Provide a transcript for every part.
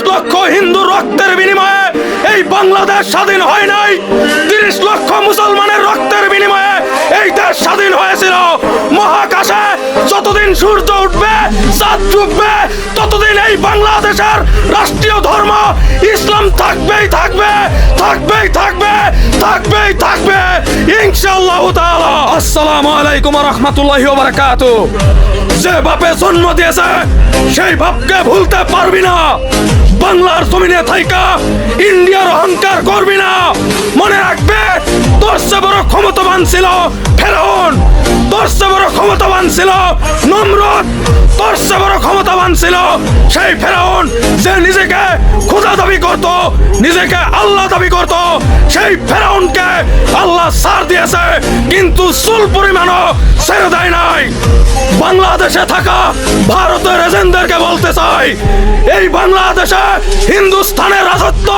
লক্ষ হিন্দু রক্তের বিনিময়ে এই বাংলাদেশ স্বাধীন হয় নাই। 30 লক্ষ মুসলমানের রক্তের বিনিময়ে এই দেশ স্বাধীন হয়েছিল। মহাকাশে যতদিন সূর্য উঠবে, চাঁদ ডুববে, ততদিন এই বাংলাদেশের রাষ্ট্রীয় ধর্ম ইসলাম থাকবেই থাকবে, থাকবেই থাকবে, থাকবেই থাকবে ইনশাআল্লাহ তাআলা। আসসালামু আলাইকুম ওয়া রাহমাতুল্লাহি ওয়া বারাকাতুহু। যে বাপে জন্ম দিয়েছে সেই বাপকে ভুলতে পারবি না। বাংলার জমিনে থাইকা ইন্ডিয়ার অহংকার করবি না। মনে রাখবে, তোর চেয়ে বড় ক্ষমতাবান ছিল ফেরাউন, তোর চেয়ে বড় ক্ষমতাবান ছিল নমরুদ, তোর চেয়ে বড় ক্ষমতাবান ছিল সেই ফেরাউন যে নিজেকে খোদা দাবি করত, নিজেকে আল্লাহ দাবি করত। সেই ফেরাউনকে আল্লাহ ছাড় দিয়েছে, কিন্তু চুল পরিমাণও ছেড়ে দেয় নাই। বাংলাদেশে থাকা ভারতের এজেন্টদেরকে বলতে চাই, এই বাংলাদেশে হিন্দুস্তানের রাজত্ব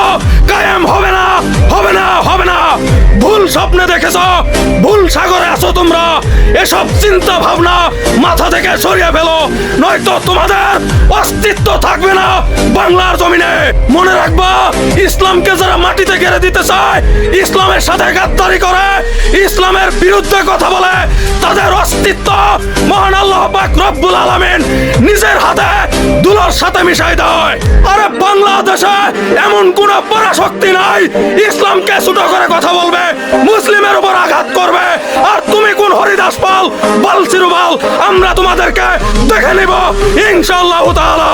কায়েম হবে না, হবে না, হবে না। ভুল স্বপ্নে দেখেছ, ভুল সাগরে আছো তোমরা। এসব চিন্তা ভাবনা মাথা থেকে সরিয়ে ফেলো, নয়তো তোমাদের অস্তিত্ব থাকবে না বাংলার জমিনে। মনে রাখবা, ইসলামকে যারা মাটিতে গেড়ে দিতে চায়, ইসলামের সাথে গাদ্দারি করে, ইসলামের বিরুদ্ধে কথা বলে, তাদের অস্তিত্ব মহান আল্লাহ পাক রব্বুল আলামিন নিজের হাতে দুলার সাথে মিশাই দেয়। আরে বাংলাদেশে এমন কোন পরাশক্তি নাই ইসলামকে ছোট করে কথা বলবে, মুসলিমের উপর আঘাত করবে। আর তুমি কোন হরিদাস পাল, বালচিরু বাল, আমরা তোমাদেরকে দেখে নিব ইনশাআল্লাহ তাআলা।